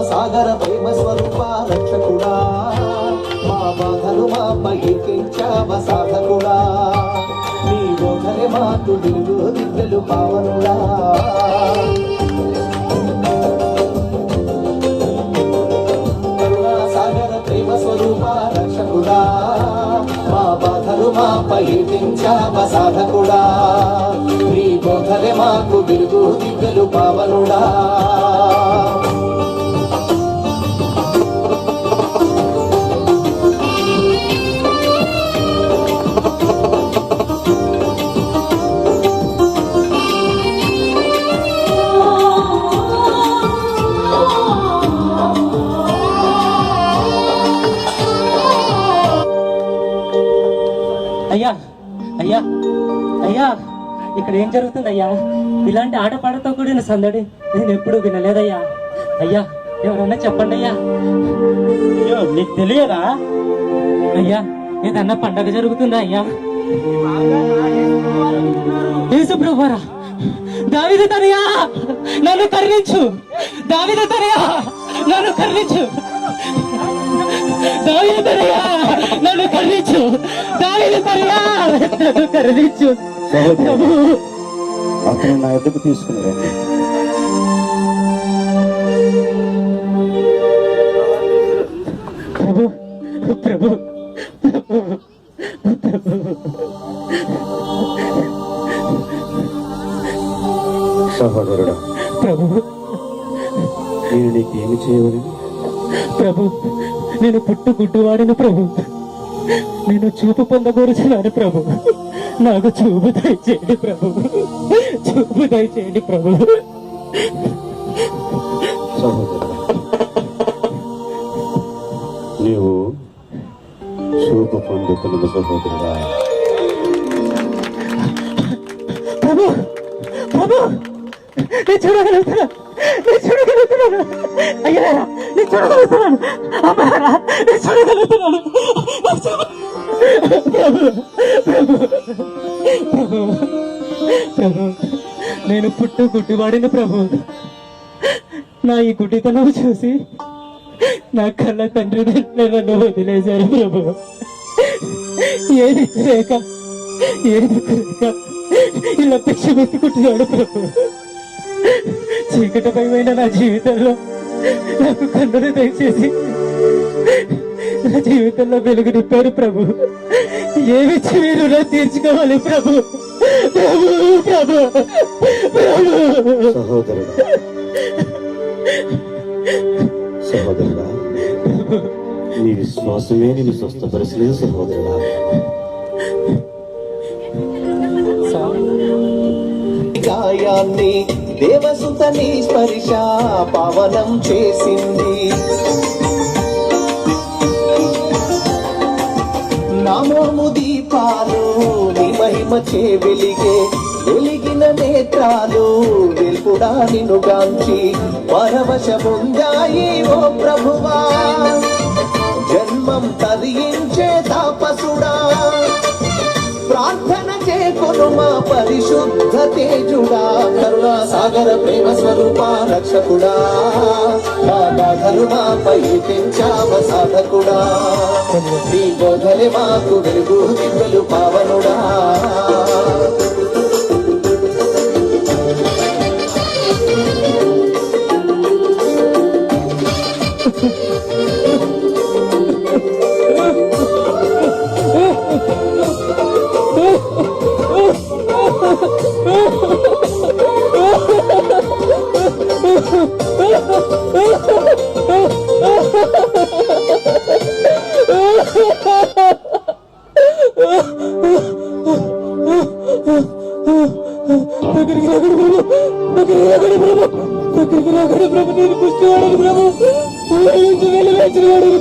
సాగర ప్రేమ స్వరూప రక్షకుడా, మా బాధలు మాపై ఎక్కించావ సాధకుడా, నీ బోధనే మాకు వెలుగు దివ్యలు పావనుడా. సాగర ప్రేమ స్వరూప రక్షకుడా, మా బాధలు మాపై ఎక్కించావ సాధకుడా, నీ బోధనే మాకు వెలుగు దివ్యలు పావనుడా. అయ్యా అయ్యా అయ్యా, ఇక్కడ ఏం జరుగుతుంది అయ్యా? ఇలాంటి ఆటపాటతో కూడిన సందడి నేను ఎప్పుడు వినలేదయ్యా. అయ్యా ఎవరన్నా చెప్పండి అయ్యా. అయ్యో నీకు తెలియదా? అయ్యా ఏదన్నా పండగ జరుగుతుందా అయ్యా? యేసు ప్రభువారా, దావీదు తనయా నన్ను కరుణించు, దావీదు తనయా నన్ను కరుణించు, దావీదు తనయా నన్ను కరుణించు, దావీదు తనయా నన్ను కరుణించు. అతను నా ఎదుగు తీసుకుని రండి. ప్రభు ప్రభు సహోదరుడా, ప్రభు నేను నీకేమి చేయవని? ప్రభు నేను పుట్టుగుడ్డువాడిని ప్రభు, నేను చూపు పొందగోరుచున్నాను ప్రభు, నాకు చూపు దయచేయండి ప్రభు, చూపు దయచేయండి ప్రభు. సహోదరుడా, నీవు చూపు పొందుకున్న సహోదరుడా. ప్రభు ప్రభు నేను చూడగలుగుతున్నా, నేను చూడగలుగుతున్నాను అయ్యా, నేను చూడగలుగుతున్నాను అమ్మారా, నేను చూడగలుగుతున్నాను ప్రభు ప్రభు ప్రభు ప్రభు నేను పుట్టు గుడ్డివాడిని ప్రభు, నా ఈ గుడ్డితనం చూసి నా కళ్ళ తండ్రి నన్ను వదిలేశారు ప్రభు. ఏది లేక ఏది లేక ఇలా భిక్ష పెట్టుకుంటున్నాడు ప్రభు. చీకటిపైన నా జీవితంలో నాకు కన్నులు దయచేసి నా జీవితంలో వెలుగు నింపారు ప్రభు. ఏమిచ్చి మీరు నా తీర్చుకోవాలి ప్రభు, ప్రభు ప్రభు ప్రభు. సహోదరుడా సహోదరుడా, నీ విశ్వాసమే నేను స్వస్థపరచలేదు సహోదరుడా. గాయాన్ని దేవసుతని స్పర్శ పావనం చేసింది, నామోము దీపాలు నీ మహిమ చే వెలిగిన నేత్రాలు వెల్పుడా నిన్నుగాంచి పరవశముందాయి ఓ ప్రభువా. జన్మం తరించే తాపసుడా, ప్రార్థన చేకొను మా పరిశుద్ధ తేజుడా. కరుణా సాగర ప్రేమ స్వరూప రక్షకుడా, మా బాధలు మాపై పెంచావ సాధకుడా, నీ బోధలే మాకు వెలుగు దివ్యలు పావనుడా.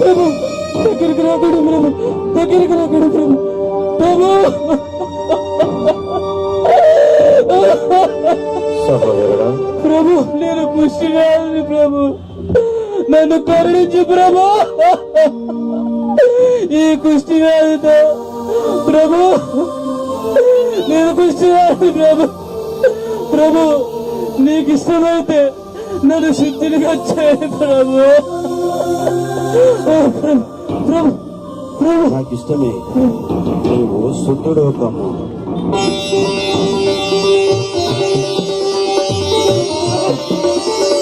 ప్రభు దగ్గరికి రాకూడదు ప్రభు, దగ్గరికి రాకూడదు ప్రభు. సహోదరుడా ప్రభు నేను పుష్టి వ్యాధిని ప్రభు, నన్ను కరుణించు ప్రభు. ఈ కుష్టి వ్యాధితో ప్రభు నేను కుష్టి వ్యాధి ప్రభు. ప్రభు నీకు ఇష్టమైతే నన్ను శుద్ధిగా చేయి ప్రభు. ప్రభు ప్రభు ప్రభు నాకు ఇష్టమే, నీవు శుద్ధుడు కమ్ము.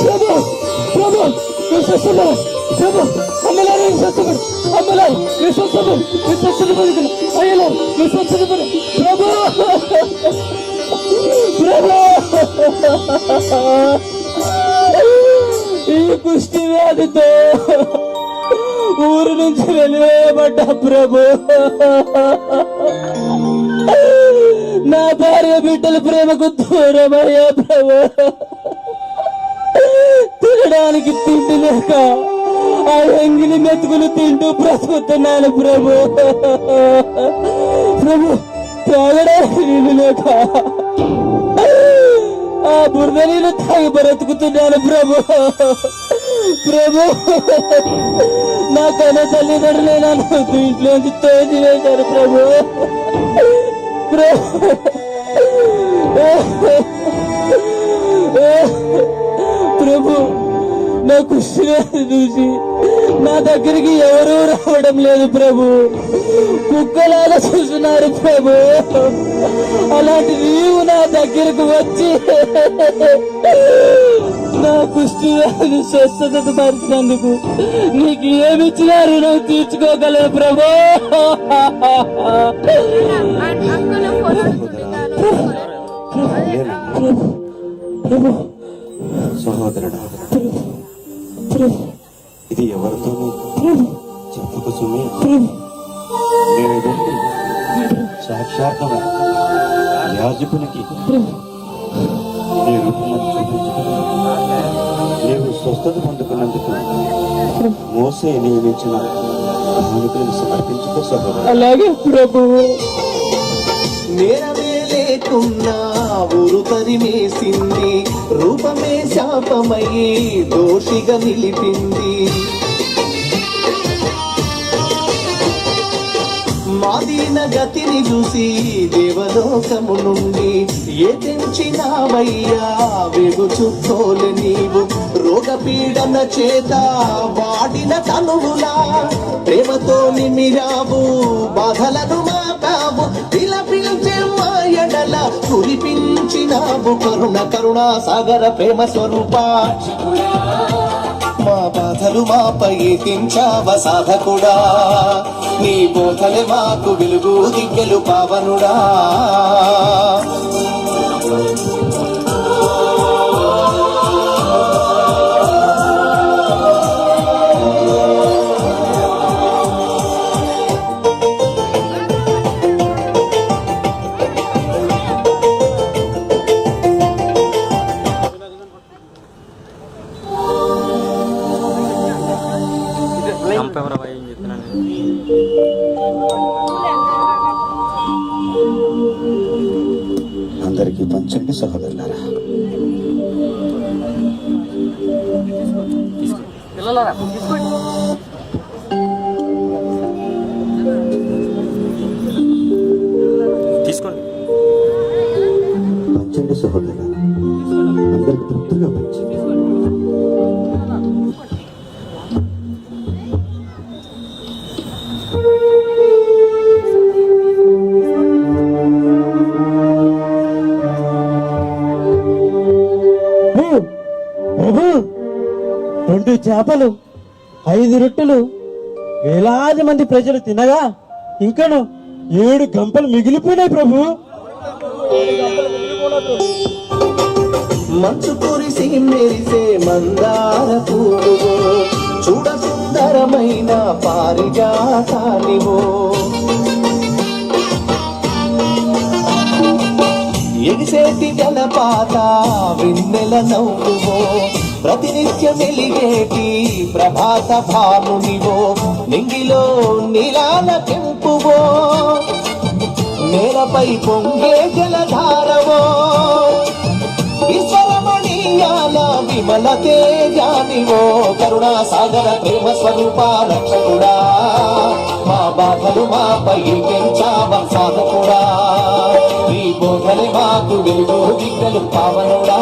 ప్రభు ప్రభు విశ్వస్తుడు ప్రభు, అమ్మలారు విశ్వస్తుడు, అమ్మలారు విశ్వస్తుడు, విశ్వస్తుడు పలుకులు అయ్యలారు విశ్వస్తుడు ప్రభు. ప్రభు ఈ కుష్టి వ్యాధితో ఊరు నుంచి వెలివేయబడ్డ ప్రభు. నా భార్య బిడ్డల ప్రేమకు దూరమయ్యా ప్రభు. తినడానికి తిండి లేక ఆ ఎంగిలి మెతుకులు తింటూ బ్రతుకుతున్నాను ప్రభు. ప్రభు తాగడానికి నీళ్ళు లేక ఆ బురద నీళ్ళు తాగి బ్రతుకుతున్నాను ప్రభు. ప్రభు నా కన్న తల్లిదండ్రులే నన్ను ఇంట్లోంచి తోసి వేశారు ప్రభు. ప్రభు నా కుష్టిని చూసి నా దగ్గరికి ఎవరూ రావడం లేదు ప్రభు, కుక్కలాగా చూస్తున్నారు ప్రభు. అలాంటి నీవు నా దగ్గరకు వచ్చి నా కుష్టి వ్యాధి స్వస్థత పరిచినందుకు నీకు ఏమిచ్చినా రుణం తీర్చుకోగలను ప్రభు. ప్రభు సహోదరుడా ఇది ఎవరితోనూ చెప్పుకు సుమి, నేను వెళ్ళి సాక్షాత్తుగా యాజకునికి నీ రూపాన్ని చూపించుకుని నీవు స్వస్థత పొందుకున్నందుకు మోసే నియమించిన కానుకలను సమర్పించుకో సహోదరుడా. అలాగే ప్రభు. నేరమే లేకున్నా ఊరు తరిమేసింది, రూపమే శాపమయ్యి దోషిగా నిలిపింది. మాదీన గతిని చూసి దేవలోకము నుండి ఏ తెంచినావయ్యా వెగు చుట్టోలు నీవు. రోగ పీడన చేత వాడిన తనువులా ప్రేమతో నిమిరావు, బాధలను మాపావు, విలపించే మా ఎడల కురిపించినావు కరుణ. కరుణా సాగర ప్రేమ స్వరూపా, మా బాధలు మాపై తెంచావ సాధకుడా, నీ బోధలే మాకు వెలుగు దివ్యలు పావనుడా. అందరికీ పంచండి సహోదరులారా. తీసుకోండి. పంచండి సహోదరులారా, అందరికి తృప్తిగా పంచండి. ప్రభు 2 చేపలు 5 రొట్టెలు వేలాది మంది ప్రజలు తినగా ఇంకను 7 గంపలు మిగిలిపోయినాయి ప్రభు. మంచు కురిసి మెరిసే మందార పువ్వు, చూడ సుందరమైన పారిజాతానివో. ఎగిసేటి జలపాత వెన్నెల నవ్వువో, ప్రతినిత్యం వెలిగేటి ప్రభాత భానునివో నింగిలో నీలాల కెంపువో నేలపై పొంగే జలధారవో విశ్వరమణీయాల విమల తేజానివో కరుణా సాగర ప్రేమ స్వరూప రక్షకుడా మా బాధలు మాపై పెంచావా సాధకుడా నీ బోధలే మాకు వెలుగు దిగ్గలు పావనుడా